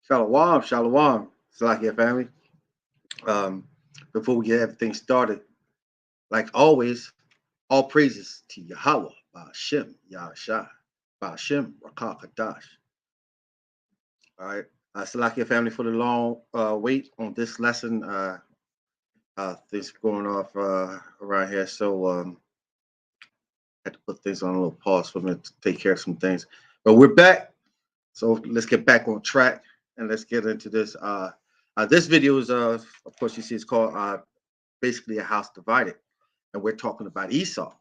Shalom, shalom. Salakia family. Um, Before we get everything started, like always, all praises to Yahweh, Ba'ashem, Yahshua, Ba'ashem, Rakah Kadash. All right. Salakia family for the long wait on this lesson. Things going off around here. So had to put things on a little pause for me to take care of some things. But we're back. So let's get back on track and let's get into this. This video is, of course, you see it's called basically a house divided. And we're talking about Esau.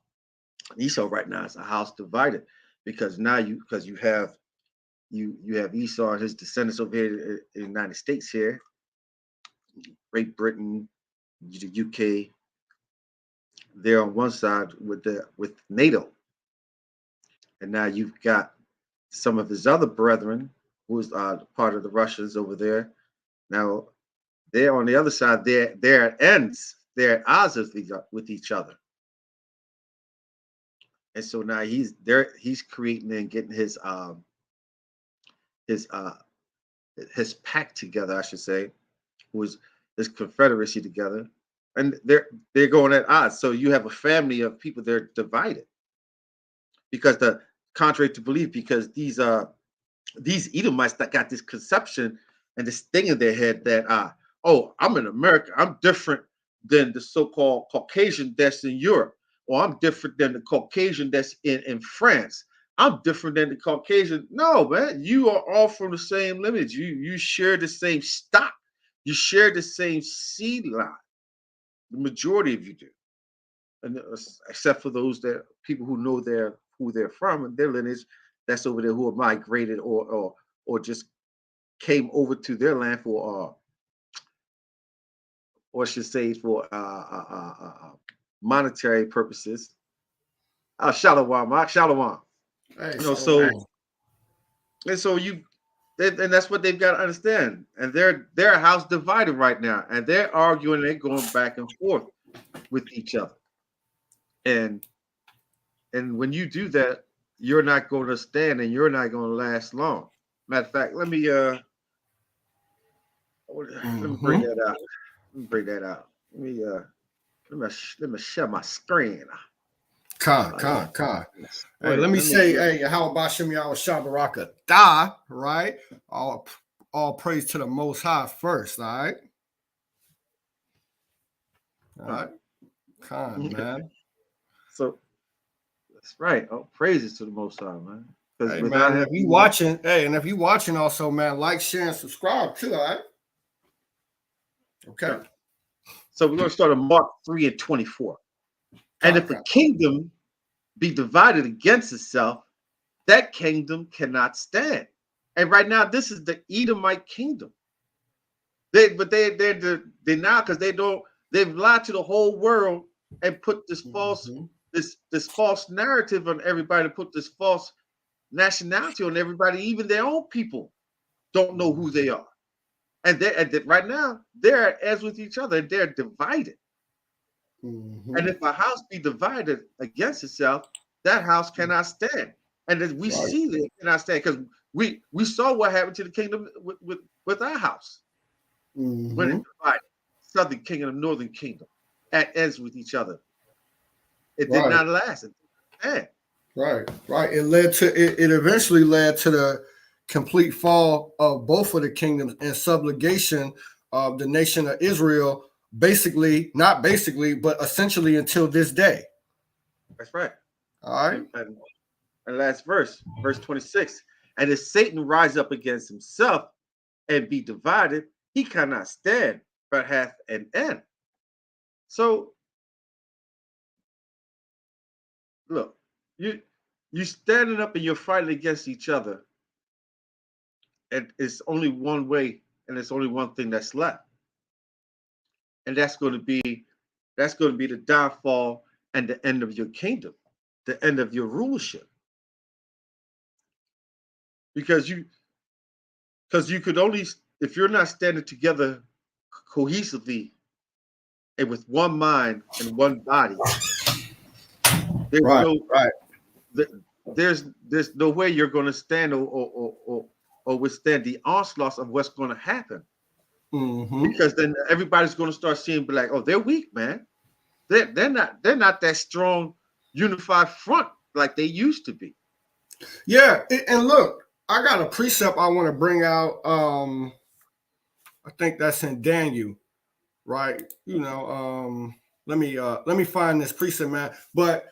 Esau right now is a house divided because now you have Esau and his descendants over here in the United States here, Great Britain, the UK. They're on one side with NATO, and now you've got some of his other brethren, who's part of the Russians over there. Now they're on the other side. They're at ends. They're at odds with each other. And so now he's creating and getting his pact together, I should say, was his confederacy together, and they're going at odds. So you have a family of people, they're divided because contrary to belief, because these Edomites that got this conception and this thing in their head that I'm in America, I'm different than the so-called Caucasian that's in Europe, or I'm different than the Caucasian that's in France. I'm different than the Caucasian. No, man, you are all from the same lineage. You share the same stock. You share the same seed line. The majority of you do, and except for those people who know who they're from and their lineage that's over there, who have migrated or just came over to their land for or I should say for monetary purposes. Shalom, shalom. Hey, So and so and that's what they've got to understand. And they're a house divided right now, and they're arguing, they're going back and forth with each other. And when you do that, you're not going to stand and you're not going to last long. Matter of fact, let me bring that out. Let me share my screen. Con. Hey, let me say, hey, how about Shem Yahweh Shabaraka Da, right? All praise to the Most High first, all right? All right. Con, man. So that's right. Oh, praises to the Most High, man. Hey, man, if you watching also, man, like, share, and subscribe too, all right? Okay. So we're going to start on Mark 3:24. And if a kingdom be divided against itself, that kingdom cannot stand. And right now, this is the Edomite kingdom. They're now, because they've lied to the whole world and put this false this false narrative on everybody, put this false nationality on everybody. Even their own people don't know who they are. And right now, they're at odds with each other, and they're divided. And if a house be divided against itself, that house cannot stand. And as we see that it cannot stand, because we saw what happened to the kingdom with our house. When it divided, Southern Kingdom, Northern Kingdom, at ends with each other. It did not last. Right. It eventually led to the complete fall of both of the kingdoms and subjugation of the nation of Israel, not basically, but essentially until this day. That's right. All right. And last verse 26. And if Satan rise up against himself and be divided, he cannot stand, but hath an end. So look, you standing up and you're fighting against each other. And it's only one way, and it's only one thing that's left. And that's going to be the downfall and the end of your kingdom, the end of your rulership. Because you could only, if you're not standing together cohesively and with one mind and one body, there's no way you're going to stand or or withstand the onslaughts of what's going to happen. Mm-hmm. Because then everybody's going to start seeing, be like, oh, they're weak, man. They're not that strong, unified front like they used to be. Yeah, and look, I got a precept I want to bring out. I think that's in Daniel, right? Let me find this precept, man. But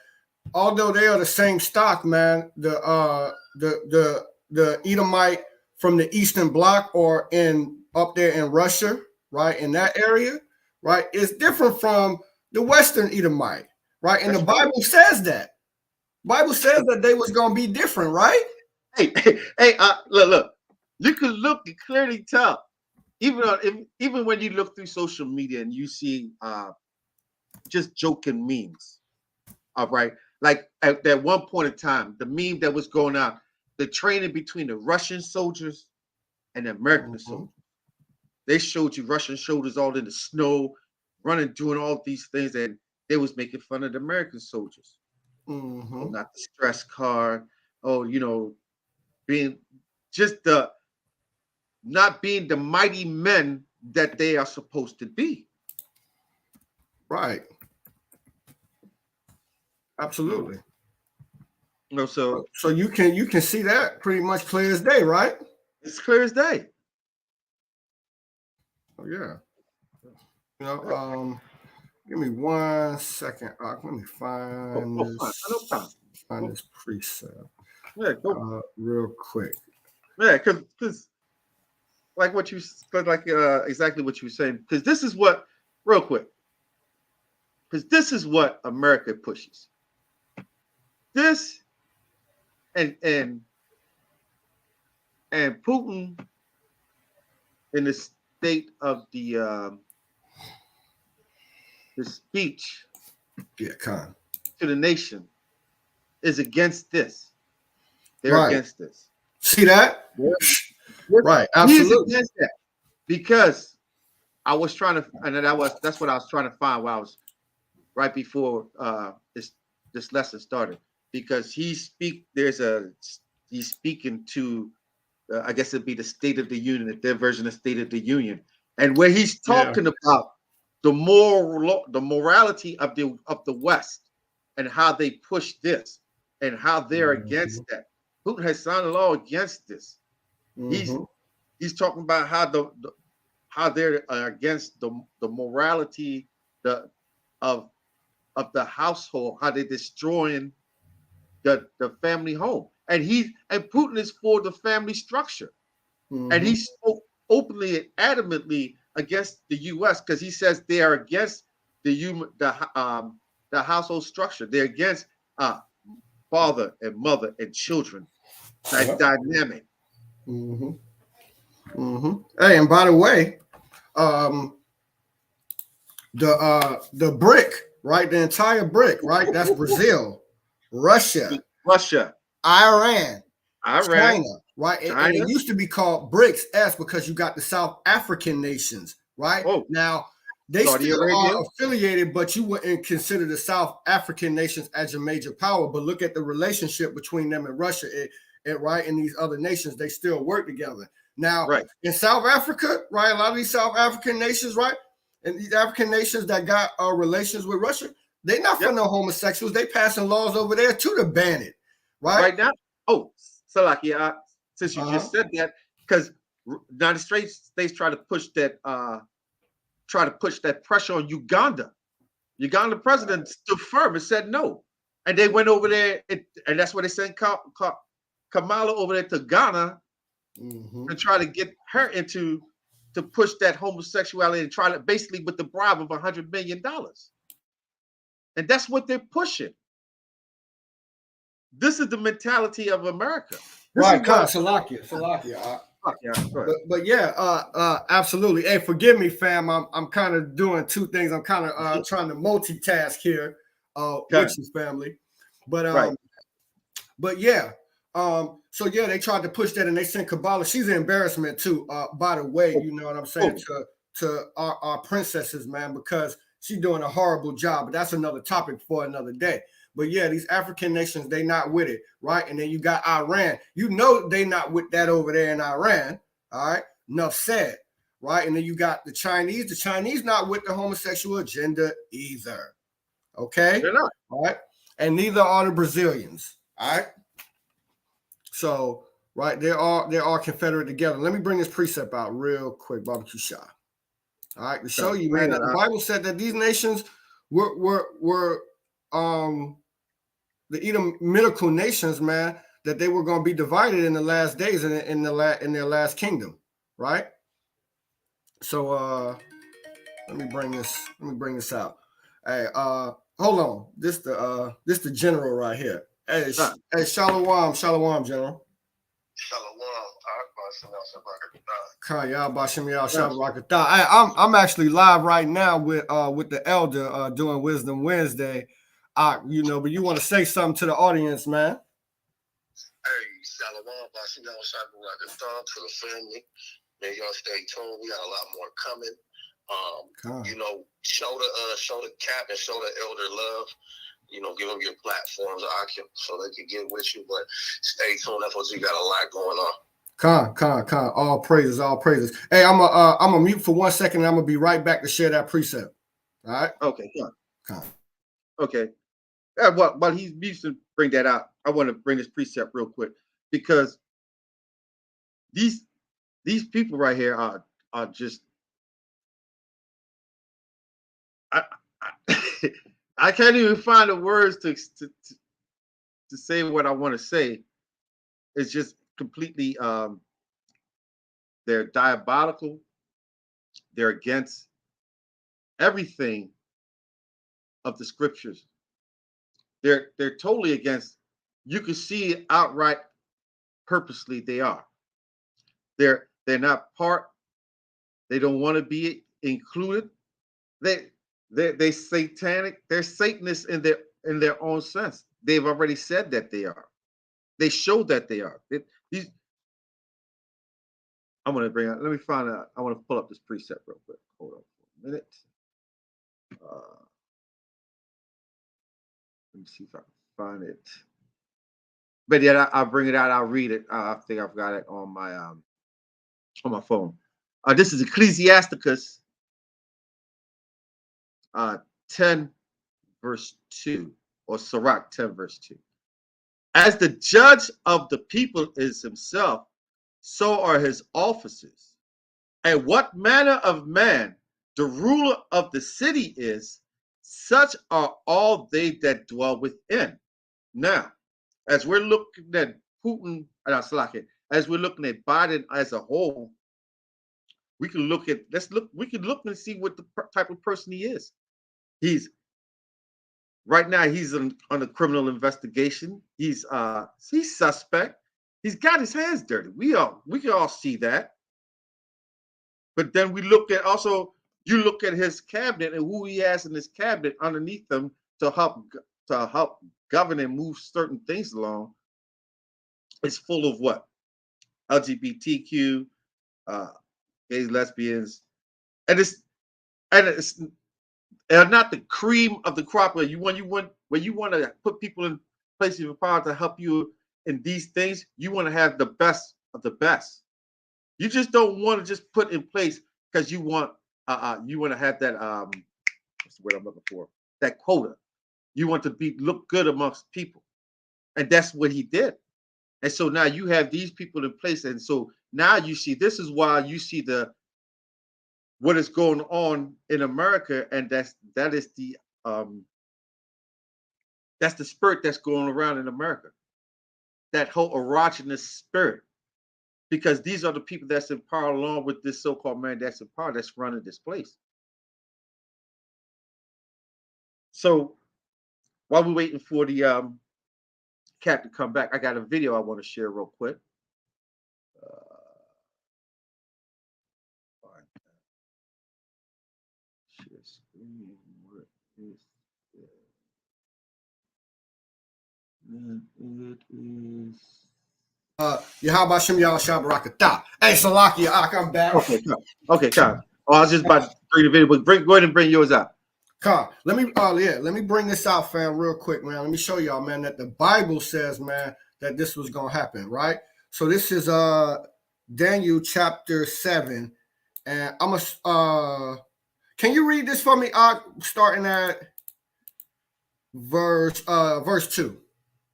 although they are the same stock, man, the Edomite from the Eastern Bloc or in up there in Russia, right, in that area, right, is different from the Western Edomite, right? And That's the right. Bible says that. Bible says that they was gonna be different, right? Hey, look. You can look and clearly tell, even when you look through social media and you see just joking memes. All right, like at that one point in time, the meme that was going out, the training between the Russian soldiers and the American soldiers. They showed you Russian soldiers all in the snow, running, doing all these things, and they was making fun of the American soldiers. Mm-hmm. Oh, not the stress card. Oh, being just the not being the mighty men that they are supposed to be. Right. Absolutely. So you can see that pretty much clear as day, right? it's clear as day. Oh yeah. Give me 1 second. Let me find this precept. Yeah, go real quick. Yeah, because like what you, exactly what you were saying. Because this is what, real quick. Because this is what America pushes. This and Putin in the state of the speech Cant. to the nation is against this. They're right. against this. See that? Yeah. Right. Absolutely. He's against that because I was trying to, and that's what I was trying to find while I was right before this lesson started, because he's speaking to I guess it'd be the State of the Union, their version of State of the Union, and where he's talking about the morality of the West and how they push this and how they're against that. Putin has signed a law against this. He's talking about how they're against the morality of the household, how they're destroying the family home, and Putin is for the family structure, and he spoke openly and adamantly against the U.S. because he says they are against the household structure. They're against father and mother and children. That dynamic. Hey, and by the way, the brick, right? The entire brick, right? That's Brazil, Russia, Iran, China, right? And it used to be called BRICS S because you got the South African nations, right? Oh, now they still are affiliated, but you wouldn't consider the South African nations as your major power. But look at the relationship between them and Russia, right? And these other nations, they still work together. Now, in South Africa, right? A lot of these South African nations, right? And these African nations that got relations with Russia, they're not for no homosexuals. They passing laws over there too to ban it, right? Right now. Oh, Salaki, since you just said that, because United States try to push that pressure on Uganda. Uganda president stood firm and said no, and they went over there, and that's where they sent Kamala over there to Ghana and try to get her to push that homosexuality and try to basically with the bribe of $100 million, and that's what they're pushing. This is the mentality of America. Right, Salakia. But yeah, absolutely. Hey, forgive me, fam. I'm kind of doing two things. I'm kind of trying to multitask here with you, family. But yeah. So yeah, they tried to push that, and they sent Kabbalah. She's an embarrassment too. By the way, you know what I'm saying to our princesses, man, because she's doing a horrible job. But that's another topic for another day. But yeah, these African nations, they not with it, right? And then you got Iran. You know they not with that over there in Iran, all right? Enough said, right? And then you got the Chinese. The Chinese not with the homosexual agenda either, okay? They're not. All right? And neither are the Brazilians, all right? So, right, they're all confederate together. Let me bring this precept out real quick, Barbecue Shop. All right, to show you, man, that the Bible said that these nations were the Edomitical nations, man, that they were going to be divided in the last days in their last kingdom, right? So let me bring this out. Hey, hold on. This the general right here. Hey, Shalom, General. I'm actually live right now with the elder doing Wisdom Wednesday. But you want to say something to the audience, man? Hey, Shalom, Bashim Shabbat to the family. Man, y'all stay tuned. We got a lot more coming. Show the cap and show the elder love. Give them your platforms so they can get with you. But stay tuned. That's what you got a lot going on. Con. All praises. Hey, I'm a mute for 1 second. And I'm gonna be right back to share that precept. All right. Okay. Con. Okay. While he's used to bring that out, I want to bring this precept real quick because these people right here are just I can't even find the words to say what I want to say. It's just completely they're diabolical. They're against everything of the scriptures. They're totally against. You can see it outright. Purposely, they are. They're not part. They don't want to be included. They satanic. They're Satanists in their own sense. They've already said that they are. They show that they are. I'm going to bring out. Let me find out. I want to pull up this precept real quick. Hold on for a minute. Let me see if I can find it. But yeah, I'll bring it out. I'll read it. I think I've got it on my phone. This is Ecclesiasticus 10 verse 2, or Sirach 10 verse 2. As the judge of the people is himself, so are his officers. And what manner of man the ruler of the city is, such are all they that dwell within. Now, as we're looking at Putin, as we're looking at Biden as a whole, we can look and see what the type of person he is. Right now he's on a criminal investigation. He's suspect. He's got his hands dirty. We can all see that. But then you look at his cabinet and who he has in his cabinet underneath them to help govern and move certain things along. It's full of what? LGBTQ, gays, lesbians, and they're not the cream of the crop. When you want to put people in places of power to help you in these things, you want to have the best of the best. You just don't want to just put in place because you want to have that what's the word I'm looking for? That quota. You want to look good amongst people, and that's what he did. And so now you have these people in place, and so now you see. This is why you see what is going on in America, and that's the spirit that's going around in America. That whole erogenous spirit, because these are the people that's in power, along with this so-called man that's in power, that's running this place. So while we're waiting for the cat to come back, I got a video I want to share real quick. Share screen. What is it? It is. Yahweh Shem Yahweh Shabbarakatah. Hey, Salakia, I'm back. Okay, come. Oh, I was just about to bring the video, but go ahead and bring yours out. Let me bring this out, fam, real quick, man. Let me show y'all, man, that the Bible says, man, that this was gonna happen, right? So this is Daniel chapter 7, and I'm can you read this for me, starting at verse 2.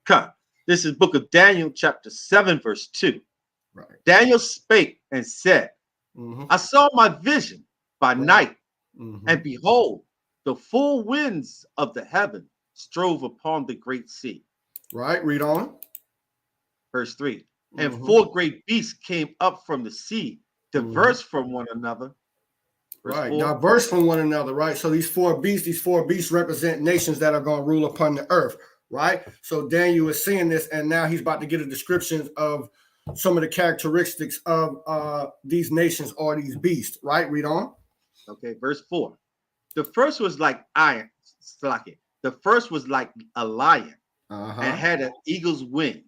Come. This is book of Daniel, chapter 7, verse 2. Right. Daniel spake and said, I saw my vision by night, and behold, the full winds of the heaven strove upon the great sea. Right, read on. Verse 3. And 4 great beasts came up from the sea, diverse from one another. Verse Right, 4. diverse from one another, right? So these four beasts represent nations that are going to rule upon the earth, right? So Daniel is seeing this, and now he's about to get a description of some of the characteristics of these nations or these beasts, right? Read on. Okay, verse 4. The first was like iron, slacking. The first was like a lion and had an eagle's wing.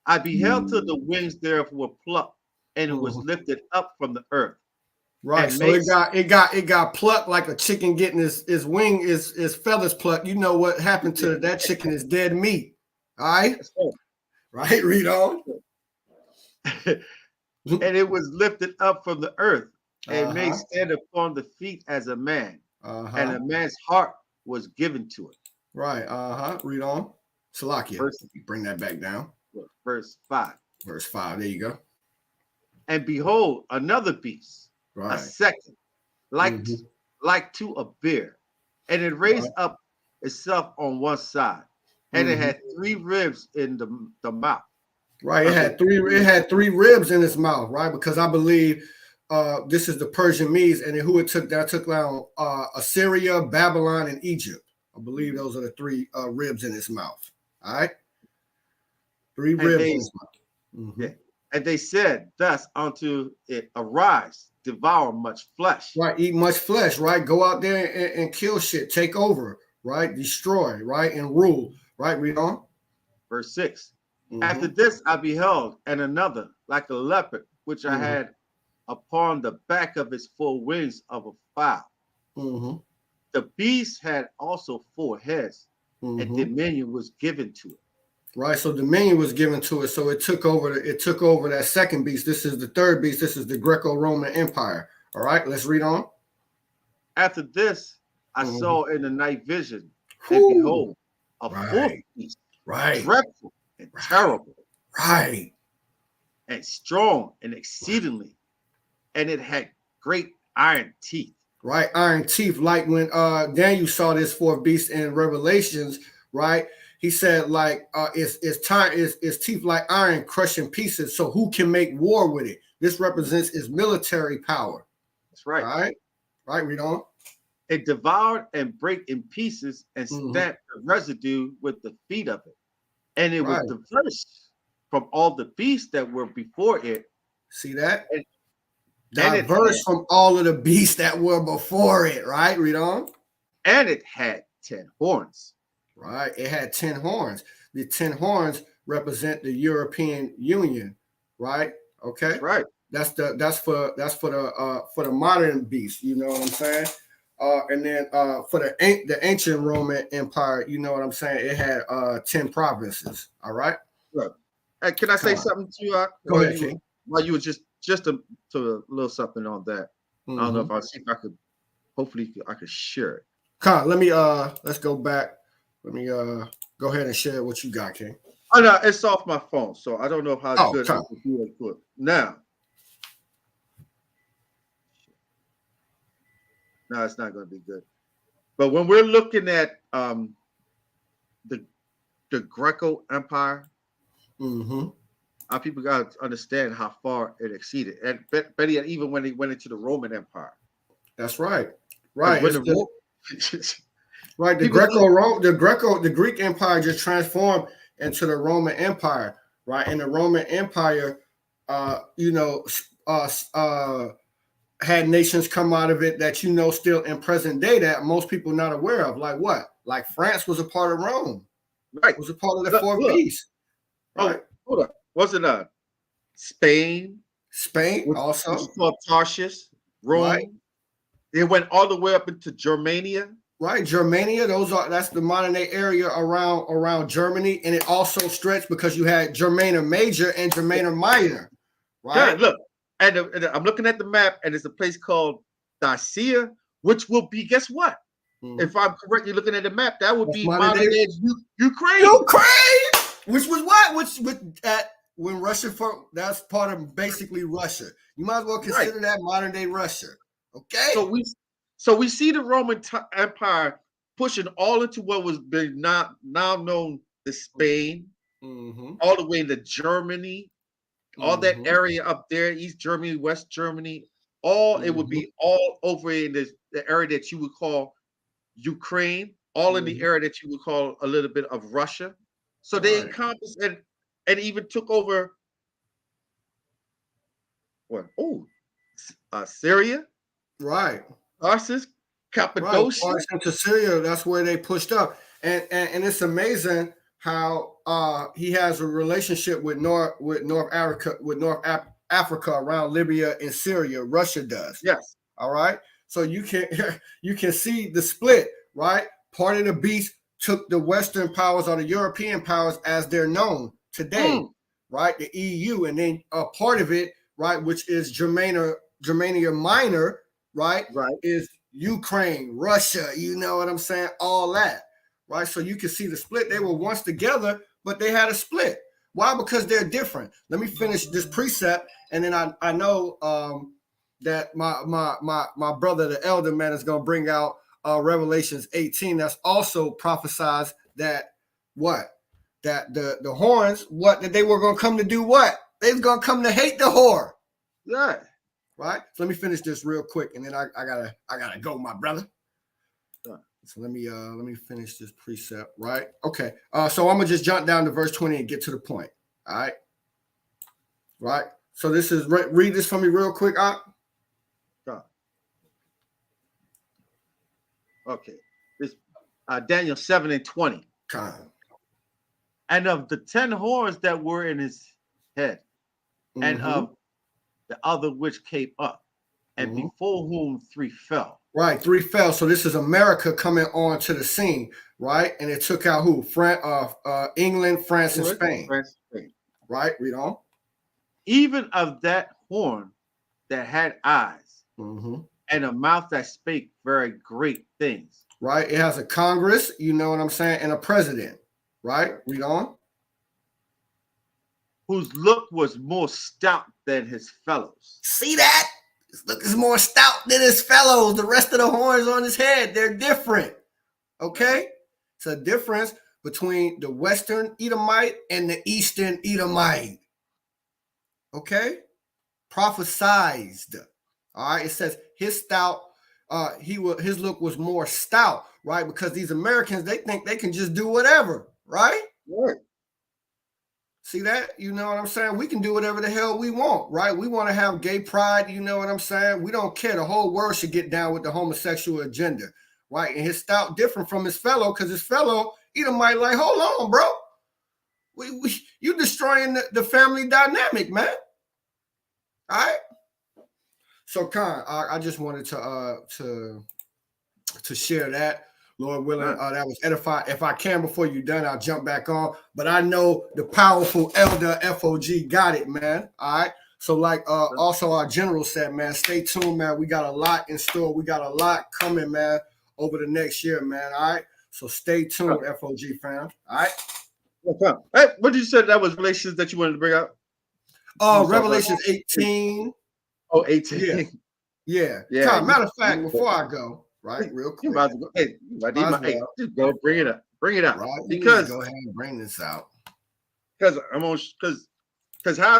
I beheld till the wings thereof were plucked, and it was lifted up from the earth. Right. So it got plucked like a chicken getting his wing, his feathers plucked. You know what happened to that chicken is dead meat. All right. Right. Read on. And it was lifted up from the earth and made stand upon the feet as a man. And a man's heart was given to it. Right. Read on. Salakia. Bring that back down. Verse 5. Verse 5. There you go. And behold, another beast, a second, like to a bear, and it raised up itself on one side, and it had 3 ribs in the mouth. Right. It had three ribs in its mouth, right? Because I believe this is the Persian Medes, and who it took down Assyria, Babylon, and Egypt. I believe those are the 3 ribs in its mouth. All right. 3 ribs in its mouth. Yeah. And they said thus unto it, arise, devour much flesh. Right. Eat much flesh, right? Go out there and kill shit, take over, right? Destroy, right? And rule, right? Read on. Verse 6. After this I beheld, and another, like a leopard, which I had upon the back of its 4 wings of a fowl. The beast had also 4 heads, and dominion was given to it. Right, so dominion was given to it, so it took over that second beast. This is the third beast. This is the Greco-Roman Empire. All right, let's read on. After this, I saw in the night vision, and behold, a 4th beast, dreadful and terrible, and strong and exceedingly, and it had great iron teeth. Right, iron teeth, like when Daniel saw this 4th beast in Revelations, right? He said, like, it's teeth like iron crushing pieces. So who can make war with it? This represents its military power. That's right. All right. Right. Read on. It devoured and brake in pieces and stamped the residue with the feet of it. And it was diverse from all the beasts that were before it. See that? Diverse from all of the beasts that were before it. Right. Read on. And it had 10 horns. Right, it had 10 horns. The 10 horns represent the European Union, right? Okay, that's right. That's for the modern beast. You know what I'm saying? And then for the ancient Roman Empire, you know what I'm saying? It had 10 provinces. All right. Right. Hey, can I say something to you? Go ahead, King. While you were just a little something on that. I don't know if I see if I could. Hopefully, I could share it. Let me let's go back. Let me go ahead and share what you got, King. Oh no, it's off my phone, so I don't know how good I can do it. Now, no, it's not going to be good. But when we're looking at the Greco Empire, our people got to understand how far it exceeded, and better yet, even when they went into the Roman Empire. That's right. Right. Right, the Greek Empire just transformed into the Roman Empire, right? And the Roman Empire, had nations come out of it that still in present day that most people not aware of. Like what? Like France was a part of Rome, right? It was a part of the 4th beast. Right? Hold on, wasn't Spain? Spain also called Tarshish, Rome. Right. It went all the way up into Germania. Right, Germania. That's the modern day area around Germany, and it also stretched because you had Germania Major and Germania Minor. Right. Look, and I'm looking at the map, and it's a place called Dacia, which will be, guess what? If I'm correctly looking at the map, that would be modern day Ukraine. Ukraine, which was what? When Russia that's part of basically Russia. You might as well consider that modern day Russia. Okay. So we see the Roman Empire pushing all into what was been now known as Spain, all the way into Germany, all that area up there, East Germany, West Germany, it would be all over in the area that you would call Ukraine, all in the area that you would call a little bit of Russia. So they encompassed and even took over what? Syria, right? Tarsus, Cappadocia, right. Into Syria. That's where they pushed up, and it's amazing how he has a relationship with North Africa around Libya and Syria. Russia does. Yes. All right. So you can see the split, right? Part of the beast took the Western powers or the European powers as they're known today, right? The EU, and then a part of it, right, which is Germania Minor, right, is Ukraine, Russia. You know what I'm saying? All that, right? So you can see the split. They were once together, but they had a split. Why? Because they're different. Let me finish this precept, and then I know that my brother, the elder man, is going to bring out Revelations 18. That's also prophesied that the horns, that they were going to come to do what? They was going to come to hate the whore. Yeah. Right. So let me finish this real quick, and then I gotta go, my brother. Yeah. So let me finish this precept. Right. Okay. So I'm gonna just jump down to verse 20 and get to the point. All right. Right. So this is read this for me real quick. Okay. This Daniel 7:20. And of the 10 horns that were in his head, and of the other which came up, and before whom 3 fell. Right, 3 fell. So this is America coming on to the scene, right? And it took out who? England, France, and Spain. Right, read on. Even of that horn that had eyes, and a mouth that spake very great things. Right, it has a Congress, you know what I'm saying, and a president. Right, read on. Whose look was more stout than his fellows. See that? His look is more stout than his fellows. The rest of the horns on his head, they're different. Okay? It's a difference between the Western Edomite and the Eastern Edomite. Okay? Prophesized. All right, it says his look was more stout, right? Because these Americans, they think they can just do whatever, right? Right. See that? You know what I'm saying? We can do whatever the hell we want, right? We want to have gay pride, you know what I'm saying? We don't care. The whole world should get down with the homosexual agenda, right? And his stout different from his fellow, because his fellow, Edomite, like, hold on, bro. You destroying the family dynamic, man. All right? So, Cant, I just wanted to share that. Lord willing, that was edifying. If I can, before you're done, I'll jump back on. But I know the powerful elder FOG got it, man. All right. So, like also our general said, man, stay tuned, man. We got a lot in store. We got a lot coming, man, over the next year, man. All right. So stay tuned, FOG fam. All right. Hey, what did you say that was Revelations that you wanted to bring out? Revelations 18. Oh, 18. Yeah. Matter of fact, before I go, right, real quick. You about to go. Hey, just go bring it up. Bring it out. Right, because go ahead and bring this out. Because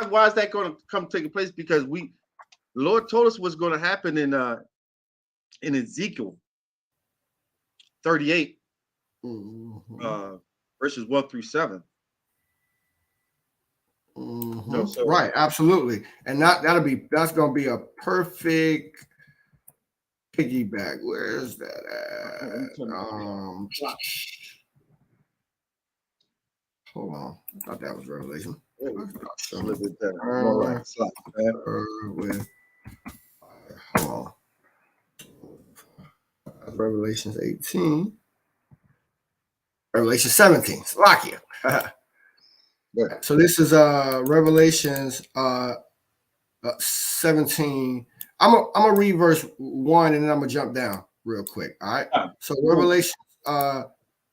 why is that going to come taking place? Because the Lord told us what's going to happen in Ezekiel 38, verses 1 through 7. Right, absolutely. And that's gonna be a perfect piggyback. Where's that at? Hold on. I thought that was Revelation. Hold on. Revelations 18. Revelation 17. Slovakia. So this is Revelations 17. I'm gonna read verse 1 and then I'm gonna jump down real quick. All right. So Revelation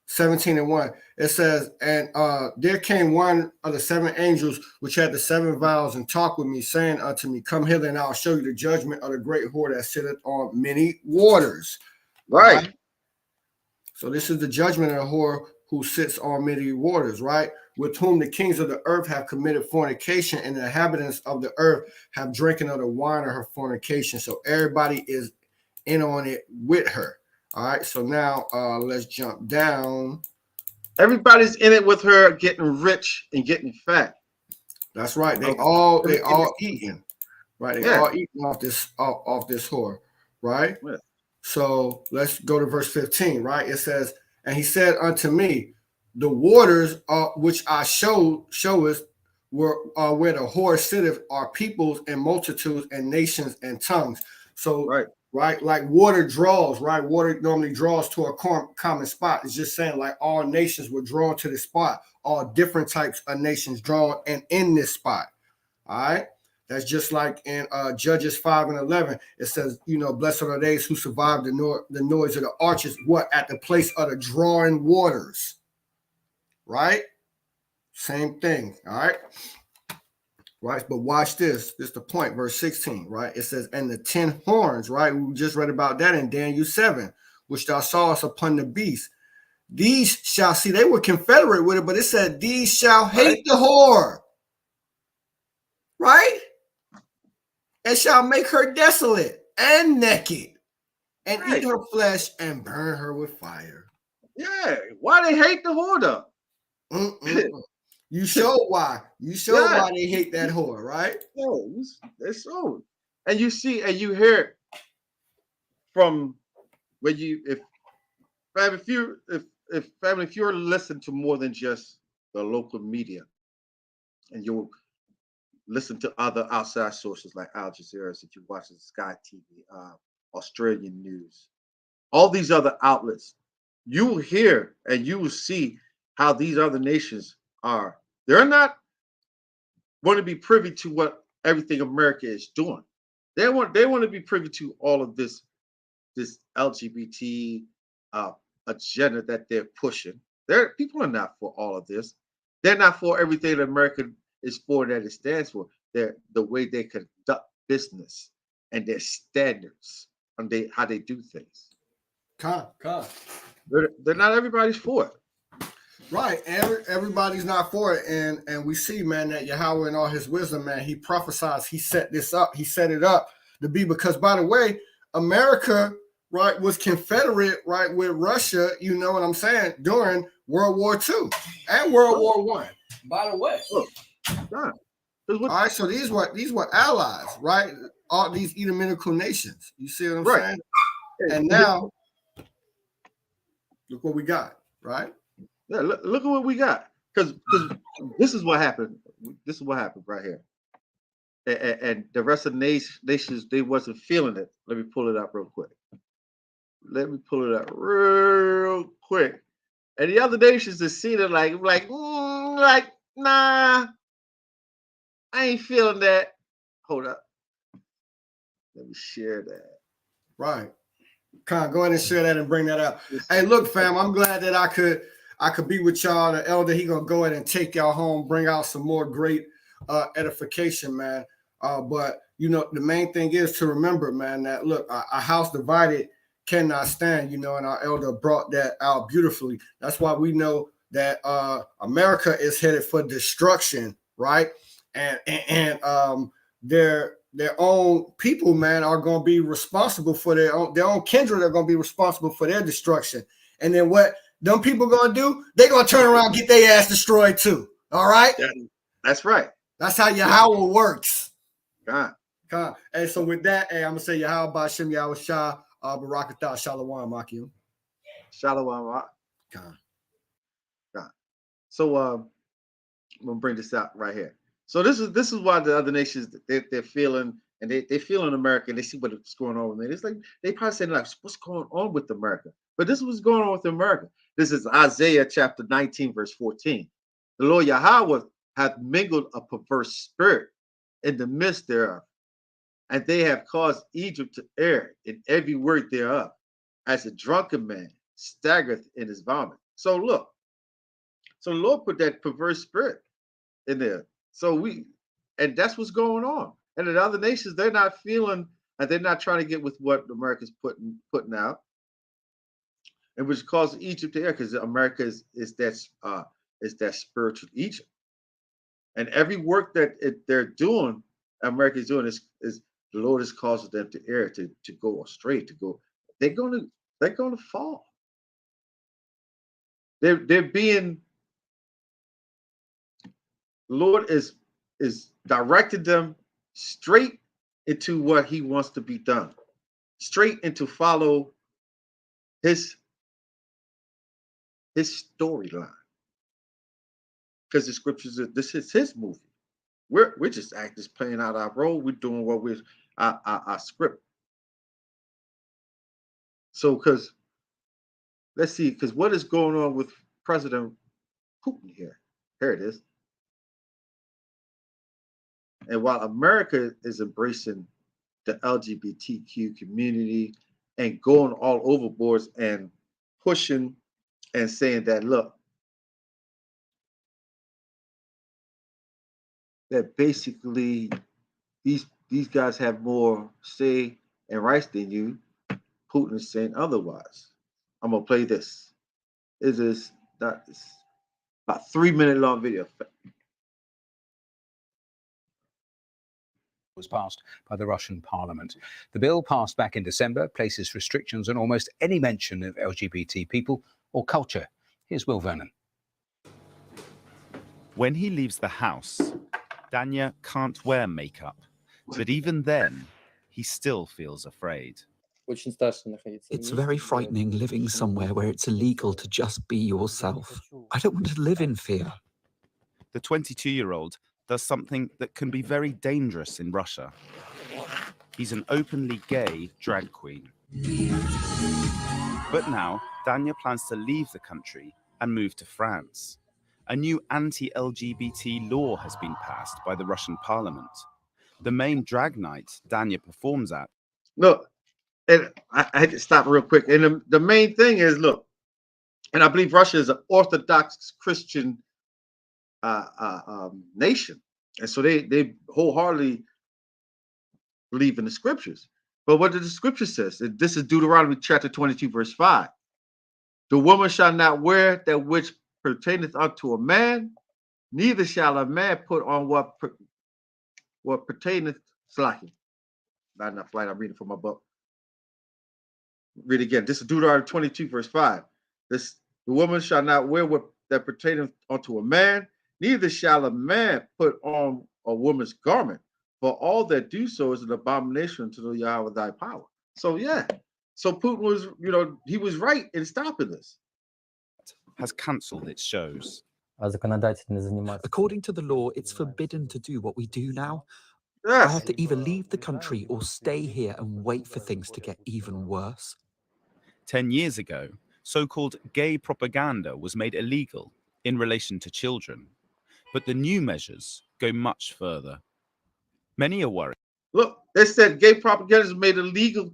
17 and 1. It says, and there came one of the 7 angels which had the 7 vials and talked with me, saying unto me, come hither, and I'll show you the judgment of the great whore that sitteth on many waters. Right. So this is the judgment of the whore who sits on many waters, right? With whom the kings of the earth have committed fornication, and the inhabitants of the earth have drinking of the wine of her fornication. So everybody is in on it with her. All right. So now let's jump down. Everybody's in it with her, getting rich and getting fat. That's right. They all eating. Right. They all eating off this whore. Right. Yeah. So let's go to verse 15, right? It says, and he said unto me, the waters which I showest were where the whore sitteth are peoples and multitudes and nations and tongues. So right, like water draws, right? Water normally draws to a common spot. It's just saying like all nations were drawn to this spot, all different types of nations drawn and in this spot. All right. That's just like in Judges 5 and 11. It says, blessed are they who survive the noise of the arches. What? At the place of the drawing waters. Right? Same thing. All right. Right. But watch this. This is the point. Verse 16. Right. It says, and the 10 horns. Right. We just read about that in Daniel 7, which thou sawest upon the beast. These shall see. They were confederate with it, but it said, these shall hate the whore. Right? And shall make her desolate and naked, and eat her flesh and burn her with fire. Yeah, why they hate the whore though? You show why. You show why they hate that whore, right? Yeah, it's so. And you see, and you hear it from when you if you're listening to more than just the local media, and you'll listen to other outside sources like Al Jazeera, that you watch Sky TV, Australian news, all these other outlets, you will hear and you will see how these other nations are. They're not going to be privy to what everything America is doing. They want to be privy to all of this LGBT agenda that they're pushing. People are not for all of this. They're not for everything that America is for, that it stands for. They're the way they conduct business and their standards and how they do things. They're not everybody's for it. Right. Everybody's not for it. And we see, man, that Yahweh in all his wisdom, man, he prophesies, he set this up, he set it up to be, because by the way, America, right, was confederate, right, with Russia, you know what I'm saying, during World War II and World War I. By the way. All right, so these were allies, right? All these Edomitical nations. You see what I'm saying? And now, look what we got, right? Yeah, look at what we got. Because this is what happened. This is what happened right here. And the rest of the nations, they wasn't feeling it. Let me pull it up real quick. And the other nations is seeing it like, nah, I ain't feeling that. Hold up. Let me share that. Right. Con, go ahead and share that and bring that up. Hey, look, fam, I'm glad that I could be with y'all. The elder, he gonna go ahead and take y'all home, bring out some more great edification, man. But the main thing is to remember, man, that look, a house divided cannot stand, and our elder brought that out beautifully. That's why we know that America is headed for destruction, right? And their own people, man, are going to be responsible for their own kindred are going to be responsible for their destruction. And then what them people going to do? They're going to turn around and get their ass destroyed too. All right? That's right. That's how Yahweh works. God. Hey, so with that, hey, I'm going to say Yahweh Ba'Shem Yahweh Shah, Barakatah, Shalom, Akim. Shalom. God. So I'm going to bring this out right here. So this is why the other nations, they're feeling and they feel in America and they see what's going on with it. It's like they probably saying like, what's going on with America? But this is what's going on with America. This is Isaiah chapter 19, verse 14. The Lord Yahweh hath mingled a perverse spirit in the midst thereof, and they have caused Egypt to err in every word thereof, as a drunken man staggereth in his vomit. So look, so the Lord put that perverse spirit in there. And that's what's going on. And in other nations, they're not feeling, and they're not trying to get with what America's putting out, and which causes Egypt to err, because America is that spiritual Egypt. And every work that they're doing, America is doing, is the Lord is causing them to err, to go astray, to go. They're gonna fall. They're being. The Lord is directing them straight into what He wants to be done, straight into follow His storyline. Because the scriptures, this is His movie. We're just actors playing out our role. We're doing what we're our script. So, because let's see, because what is going on with President Putin here? Here it is. And while America is embracing the LGBTQ community and going all overboard and pushing and saying that, look, that basically these guys have more say and rights than you, Putin is saying otherwise. I'm gonna play this. It is not about 3-minute long video. Was passed by the Russian parliament. The bill, passed back in December, places restrictions on almost any mention of LGBT people or culture. Here's Will Vernon. When he leaves the house, Danya can't wear makeup, but even then, he still feels afraid. It's very frightening living somewhere where it's illegal to just be yourself. I don't want to live in fear. The 22-year-old does something that can be very dangerous in Russia. He's an openly gay drag queen. But now, Danya plans to leave the country and move to France. A new anti-LGBT law has been passed by the Russian parliament. The main drag night Danya performs at. Look, and I had to stop real quick. And the main thing is, look, and I believe Russia is an Orthodox Christian nation, and so they wholeheartedly believe in the scriptures. But what did the scripture says? This is Deuteronomy chapter 22, verse 5. The woman shall not wear that which pertaineth unto a man, neither shall a man put on what pertaineth. Slacking. Not enough light. I'm reading from my book. Read again. This is Deuteronomy 22, verse 5. The woman shall not wear what that pertaineth unto a man, neither shall a man put on a woman's garment, for all that do so is an abomination to the Yahweh thy power. So yeah. So Putin was, he was right in stopping this. Has cancelled its shows. According to the law, it's forbidden to do what we do now. Yes. I have to either leave the country or stay here and wait for things to get even worse. 10 years ago, so-called gay propaganda was made illegal in relation to children. But the new measures go much further. Many are worried. Look, they said gay propaganda is made illegal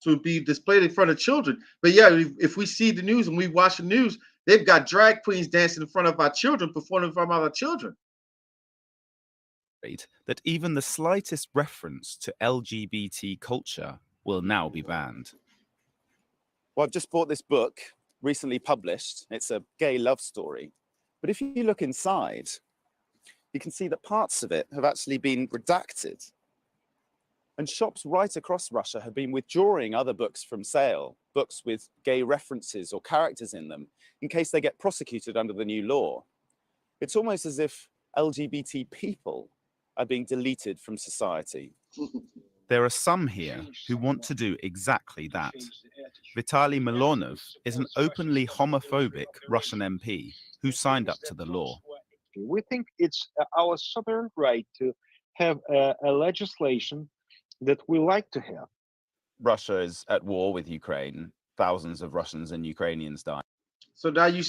to be displayed in front of children. But yeah, if we see the news and we watch the news, they've got drag queens dancing in front of our children, performing in front of our children. That even the slightest reference to LGBT culture will now be banned. Well, I've just bought this book, recently published. It's a gay love story. But if you look inside, you can see that parts of it have actually been redacted. And shops right across Russia have been withdrawing other books from sale, books with gay references or characters in them, in case they get prosecuted under the new law. It's almost as if LGBT people are being deleted from society. There are some here who want to do exactly that. Vitaly Milonov is an openly homophobic Russian MP who signed up to the law. We think it's our sovereign right to have a legislation that we like to have. Russia is at war with Ukraine. Thousands of Russians and Ukrainians died. So now you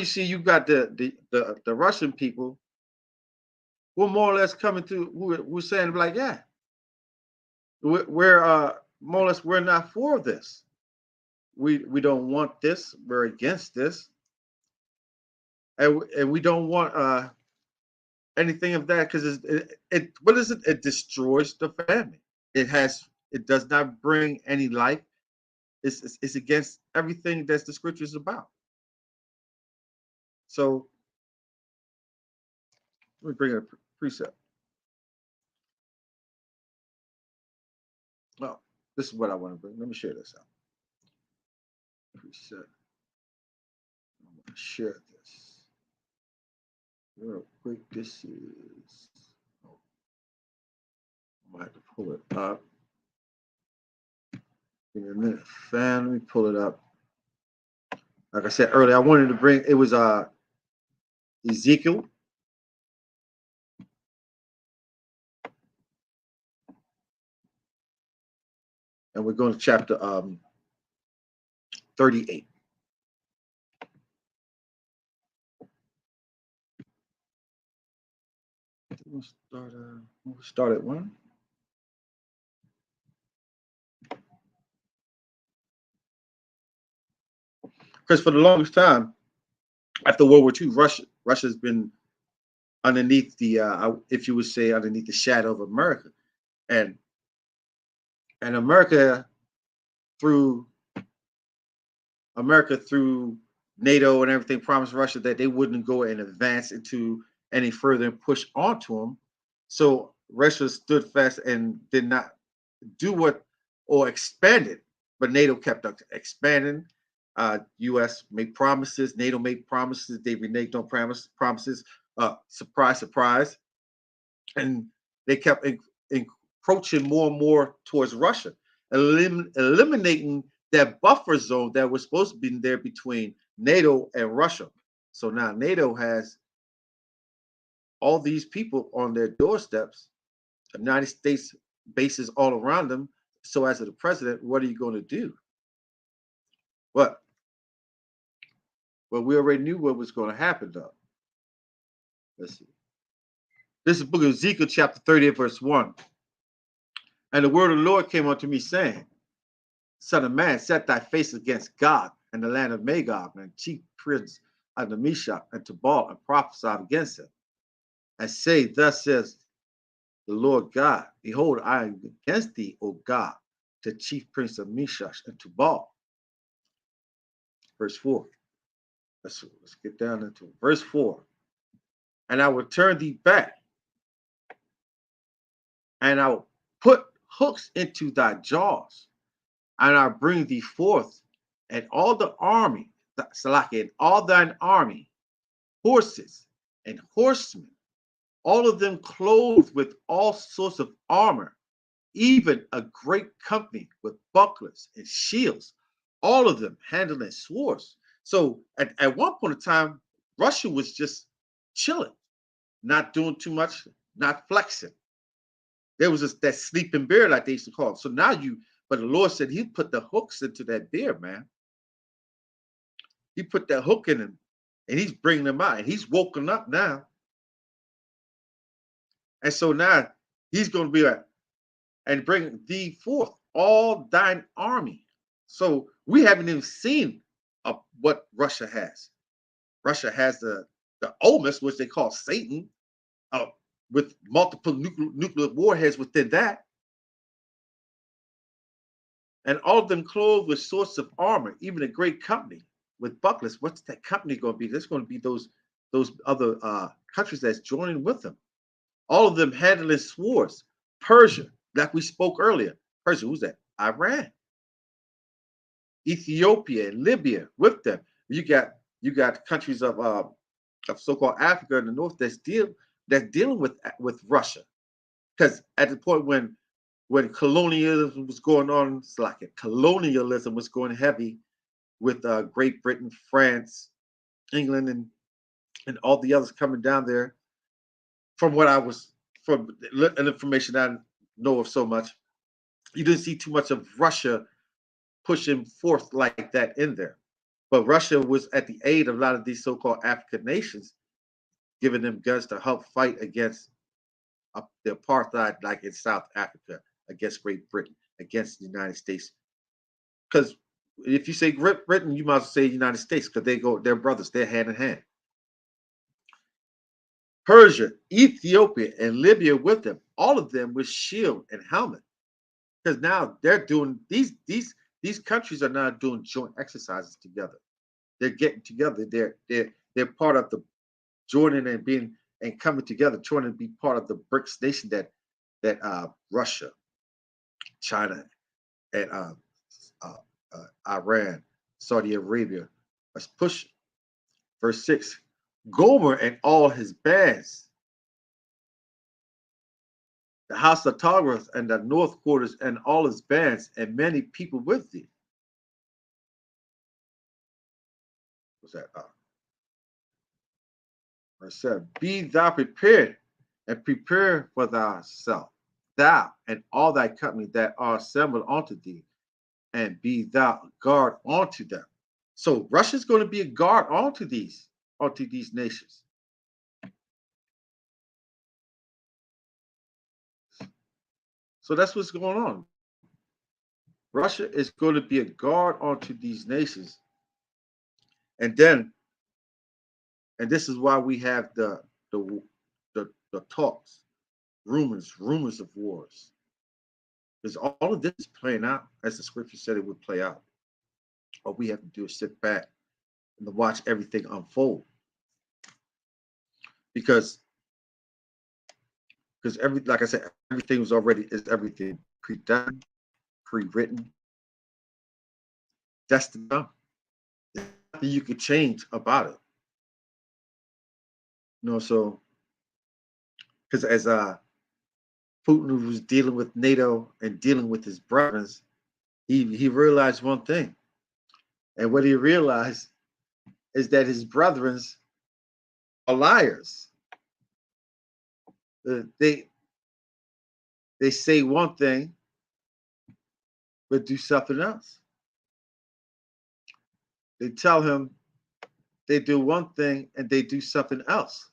see you got the Russian people who are more or less coming to we're saying like, yeah, we're more or less we're not for this. We don't want this. We're against this, and we don't want anything of that because it what is it? It destroys the family. It does not bring any life. It's against everything that the scripture is about. So let me bring a precept. Oh, this is what I want to bring. Let me share this out. Precept. I'm going to share this real quick. This is. Oh, I might have to pull it up. Give me a minute, fam. Let me pull it up. Like I said earlier, I wanted to bring. It was Ezekiel. And we're going to chapter 38. We'll start at 1. Because for the longest time, after World War II, Russia's been underneath the, if you would say, underneath the shadow of America, and America through NATO and everything promised Russia that they wouldn't go and advance into any further and push onto them. So Russia stood fast and did not do what or expanded, but NATO kept expanding. U.S. made promises, NATO made promises, they reneged on promises. Surprise, surprise, and they kept encroaching more and more towards Russia, eliminating that buffer zone that was supposed to be there between NATO and Russia. So now NATO has all these people on their doorsteps, United States bases all around them. So as the president, what are you going to do? What? Well, we already knew what was going to happen, though. Let's see. This is the book of Ezekiel, chapter 30, verse 1. And the word of the Lord came unto me, saying, Son of man, set thy face against God and the land of Magog, and chief prince of the Meshach and Tubal, and prophesy against him, and say, Thus says the Lord God, Behold, I am against thee, O God, the chief prince of Meshach and Tubal. Verse 4. Let's get down into it. Verse 4. And I will turn thee back, and I will put hooks into thy jaws, and I'll bring thee forth, and all the army, Salaki, and all thine army, horses and horsemen, all of them clothed with all sorts of armor, even a great company with bucklers and shields, all of them handling swords. So at one point in time, Russia was just chilling, not doing too much, not flexing. There was just that sleeping bear, like they used to call it. So now but the Lord said he put the hooks into that bear, man. He put that hook in him, and he's bringing them out, and he's woken up now. And so now he's going to be like, and bring thee forth all thine army. So we haven't even seen what Russia has. Russia has the Olmos, which they call Satan, with multiple nuclear warheads within that. And all of them clothed with sorts of armor, even a great company with bucklers. What's that company going to be? There's going to be those other countries that's joining with them. All of them handling swords. Persia, like we spoke earlier. Persia, who's that? Iran. Ethiopia and Libya with them. You got countries of so-called Africa in the north that's dealing with Russia. Because at the point when colonialism was going on, it's like colonialism was going heavy with Great Britain, France, England, and all the others coming down there. From from an information I know of so much, you didn't see too much of Russia pushing forth like that in there. But Russia was at the aid of a lot of these so-called African nations, giving them guns to help fight against the apartheid, like in South Africa, against Great Britain, against the United States. Because if you say Great Britain, you might as well say United States, because they're brothers, they're hand in hand. Persia, Ethiopia, and Libya with them, all of them with shield and helmet. Because now they're doing these countries are now doing joint exercises together. They're getting together. They're part of the joining and coming together, trying to be part of the BRICS nation that Russia, China, and Iran, Saudi Arabia are pushing. Verse 6, Gomer and all his bands, the house of Taurus and the north quarters and all his bands, and many people with thee. What's that? Verse 7, be thou prepared and prepare for thyself, thou and all thy company that are assembled unto thee, and be thou a guard unto them. So Russia's going to be a guard onto these nations. So that's what's going on. Russia is going to be a guard onto these nations. And this is why we have the talks, rumors of wars. Because all of this is playing out as the scripture said it would play out. All we have to do is sit back and watch everything unfold. Because like I said, everything is everything pre-done, pre-written. That's the done. There's nothing you could change about it. So because as Putin was dealing with NATO and dealing with his brothers, he realized one thing. And what he realized is that his brethren are liars. They say one thing, but do something else. They tell him they do one thing and they do something else.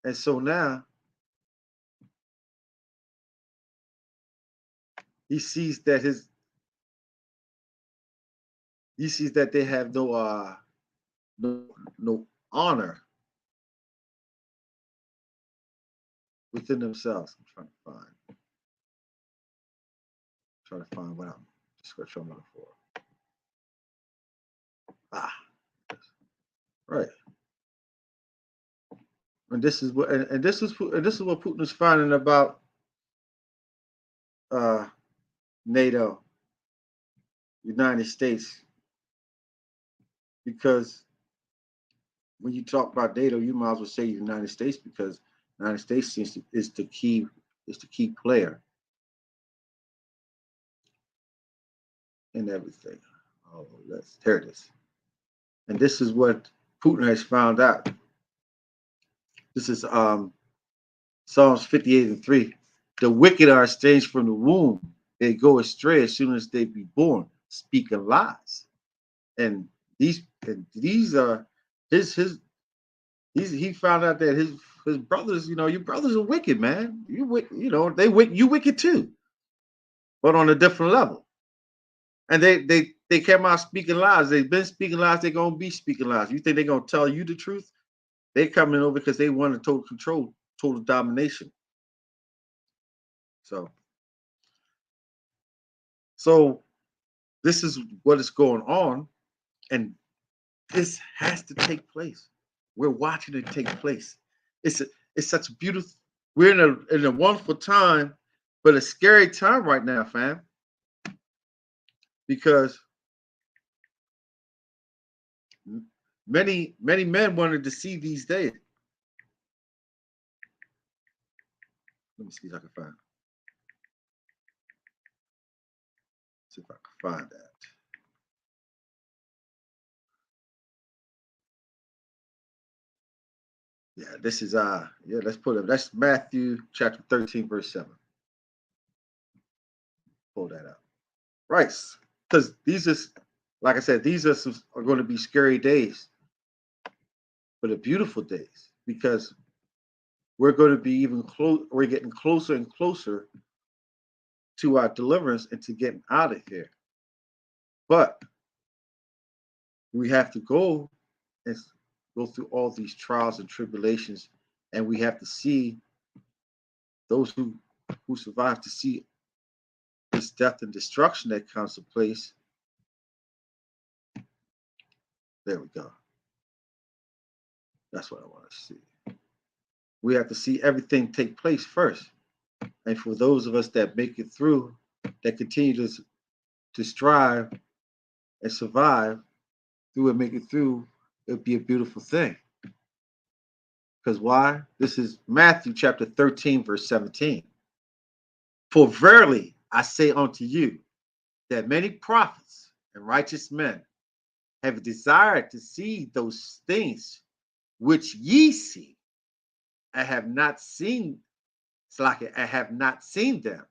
And so now he sees that they have no honor within themselves. I'm trying to find what I'm description I'm looking for. Right. And this is what Putin is finding about NATO, United States, because when you talk about NATO, you might as well say United States, because the United States is the key player in everything. Oh, there it is. And this is what Putin has found out. This is Psalms 58:3. The wicked are estranged from the womb; they go astray as soon as they be born, speaking lies. And these are he found out that his brothers, your brothers are wicked, man. You wicked too, but on a different level. And they came out speaking lies. They've been speaking lies. They're gonna be speaking lies. You think they're gonna tell you the truth? They're coming over because they want total control, total domination. So this is what is going on, and this has to take place. We're watching it take place. It's such a beautiful. We're in a wonderful time, but a scary time right now, fam. Because many men wanted to see these days. Let me see if I can find. See if I can find that. Yeah, this is let's put it. That's Matthew chapter 13, verse 7. Pull that up. Right. Because these are, like I said, are going to be scary days, but they're beautiful days because we're going to be even close. We're getting closer and closer to our deliverance and to getting out of here. But we have to go and go through all these trials and tribulations, and we have to see those who survive to see this death and destruction that comes to place. There we go. That's what I want to see. We have to see everything take place first. And for those of us that make it through, that continue to strive and survive through and make it through, it'll be a beautiful thing. Because why? This is Matthew chapter 13, verse 17. For verily I say unto you, that many prophets and righteous men have desired to see those things which ye see, and have not seen, it's like I have not seen them,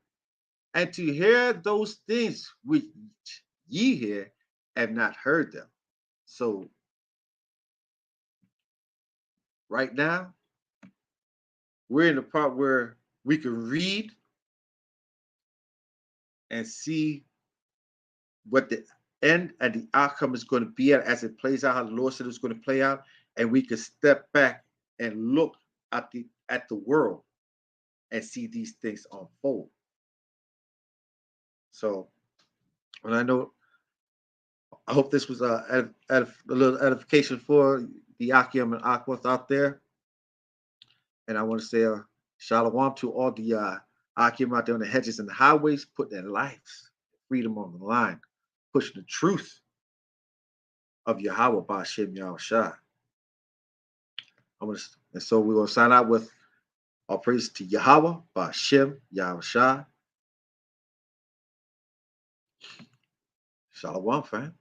and to hear those things which ye hear, have not heard them. So right now, we're in the part where we can read and see what the end and the outcome is going to be at as it plays out, how the Lord said it's going to play out, and we can step back and look at the world and see these things unfold. So, and I hope this was a little edification for the Akim and Aquath out there. And I want to say shalom to all the Akim out there on the hedges and the highways, putting their lives, freedom on the line, pushing the truth of Yahweh Ba'ashem Yahushua. And so we're going to sign out with our praise to Yahweh Ba'ashem Yahushua. Shalom, friend.